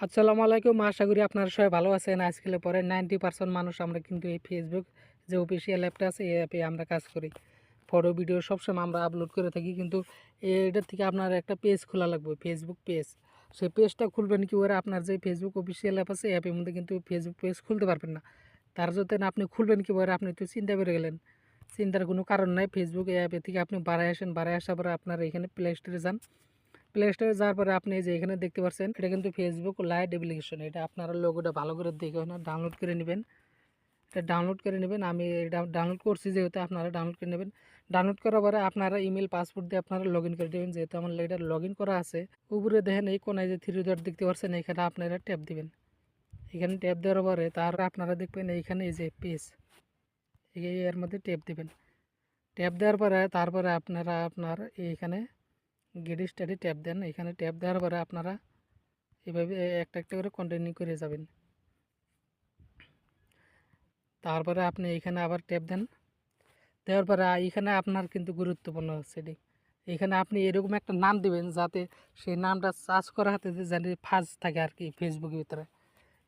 আসসালামু আলাইকুম। আশা করি আপনারা সবাই ভালো আছেন। আজকাল পরে 90% মানুষ আমরা কিন্তু এই ফেসবুক যে অফিসিয়াল অ্যাপটা আছে এই অ্যাপে আমরা কাজ করি। ফটো ভিডিও সবসময় আমরা আপলোড করে থাকি, কিন্তু এটার থেকে আপনার একটা পেজ খোলা লাগবে, ফেসবুক পেজ। সেই পেজটা খুলবেন কি করে? আপনার যে ফেসবুক অফিসিয়াল অ্যাপ আছে এই অ্যাপের মধ্যে কিন্তু ফেসবুক পেজ খুলতে পারবেন না। তার জন্য আপনি খুলবেন কি করে? আপনি তো চিন্তা করে গেলেন। চিন্তার কোনো কারণ নাই। ফেসবুক অ্যাপে থেকে আপনি বাড়ায় আসেন, বাড়ায় আসার পরে আপনার এখানে প্লে স্টোরে যান। প্লে স্টোরে যাওয়ার পরে আপনি এই যে এখানে দেখতে পাচ্ছেন, এটা কিন্তু ফেসবুক লাইট অ্যাপ্লিকেশন। এটা আপনারা লোগোটা ভালো করে দেখে না ডাউনলোড করে নেবেন। এটা ডাউনলোড করে নেবেন। আমি এটা ডাউনলোড করছি, যেহেতু আপনারা ডাউনলোড করে নেবেন। ডাউনলোড করার পরে আপনারা ইমেল পাসওয়ার্ড দিয়ে আপনারা লগ ইন করে দেবেন। যেহেতু আমার এটা লগ ইন করা আছে, উপরে দেখেন এই কোনায় যে থ্রি ডট দেখতে পাচ্ছেন, এখানে আপনারা ট্যাপ দিবেন। এখানে ট্যাপ দেওয়ার পরে তার আপনারা দেখবেন এইখানে এই যে পেজ, এর মধ্যে ট্যাপ দিবেন। ট্যাপ দেওয়ার পরে তারপরে আপনারা এইখানে গেট স্টাডি ট্যাপ দেন। এখানে ট্যাপ দেওয়ার পরে আপনারা এভাবে একটা একটা করে কন্টিনিউ করে যাবেন। তারপরে আপনি এখানে আবার ট্যাপ দেন। দেওয়ার পরে এখানে আপনার কিন্তু গুরুত্বপূর্ণ হচ্ছে এটি, এখানে আপনি এরকম একটা নাম দিবেন যাতে সেই নামটা সার্চ করা হাতে জানি ফার্স্ট থাকে আর কি ফেসবুকের ভিতরে।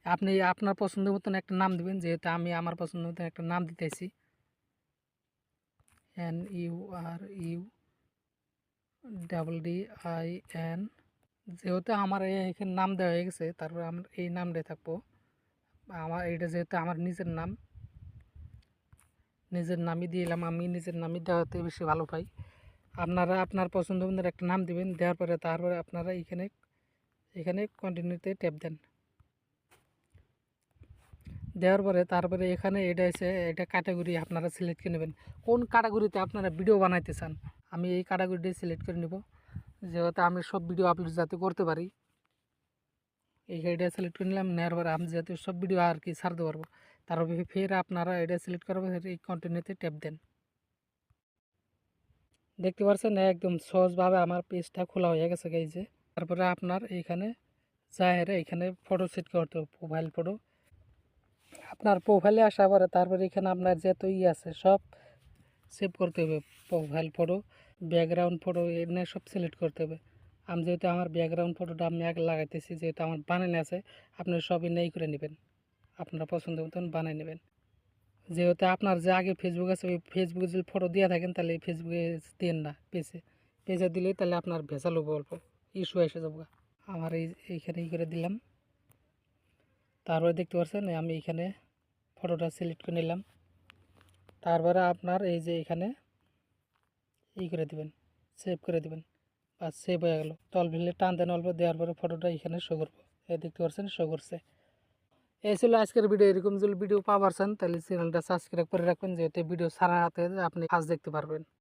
আপনি আপনার পছন্দ মতন একটা নাম দিবেন, যেহেতু আমি আমার পছন্দ মতন একটা নাম দিতেছি, NURUDDIN। যেহেতু আমার এখানে নাম দেওয়া হয়ে গেছে, তারপর আমার এই নামটাই থাকবো। আমার এটা যেহেতু আমার নিজের নাম, নিজের নামই দিলাম। আমি নিজের নামই দেওয়াতে বেশি ভালো পাই। আপনারা আপনার পছন্দ মতো একটা নাম দিবেন। দেওয়ার পরে তারপরে আপনারা এখানে এখানে কন্টিনিউতে ট্যাপ দেন। দেওয়ার পরে তারপরে এখানে এটা এসে এটা ক্যাটাগরি আপনারা সিলেক্ট করে নেবেন, কোন ক্যাটাগরিতে আপনারা ভিডিও বানাইতে চান। আমি এই ক্যাটাগরিটি সিলেক্ট করে নেব, যেহেতু আমি সব ভিডিও আপলোড যাতে করতে পারি। এই এটা সিলেক্ট করে নিলাম। নেওয়ার পরে আমি যেহেতু সব ভিডিও আর কি ছাড়তে পারবো, তারপরে ফের আপনারা এটা সিলেক্ট করবেন, এই কন্টিনিউতে ট্যাপ দেন। দেখতে পাচ্ছেন একদম সহজভাবে আমার পেজটা খোলা হয়ে গেছে এই যে। তারপরে আপনার এইখানে চাহেরে এখানে ফটো সেট করতে হবে, প্রোফাইল ফটো। আপনার প্রোফাইলে আসার পরে তারপরে এখানে আপনার যত আছে সব সেভ করতে হবে। প্রোফাইল ফটো, ব্যাকগ্রাউন্ড ফটো এনে সব সিলেক্ট করতে হবে। আমি যেহেতু আমার ব্যাকগ্রাউন্ড ফটোটা আমি আগে লাগাইতেছি, যেহেতু আমার বানানো আছে, আপনি সব নেই করে নেবেন, আপনার পছন্দ মতন বানিয়ে নেবেন। যেহেতু আপনার যে আগে ফেসবুক আছে ওই ফেসবুকে যদি ফটো দিয়ে থাকেন, তাহলে এই ফেসবুকে দেন না, পেজে দিলে তাহলে আপনার ভেজাল হবে, অল্প ইস্যু এসে যাবো। আমার এইখানে করে দিলাম। তারপরে দেখতে পাচ্ছেন আমি এইখানে ফটোটা সিলেক্ট করে নিলাম। তারপরে আপনার এই যে এখানে করে দিবেন, সেভ করে দিবেন। বা সেভ হয়ে গেল। তলভিলে টান দেন অল্প, দেওয়ার পরে ফটোটা এখানে শো করবো। এই দেখতে পাচ্ছেন শো করছে। এই ছিল আজকের ভিডিও। এরকম যদি ভিডিও পাওয়ার চান তাহলে চ্যানেলটা সাবস্ক্রাইব করে রাখবেন, যেহেতু ভিডিও ছাড়া হাতে আপনি কাজ দেখতে পারবেন।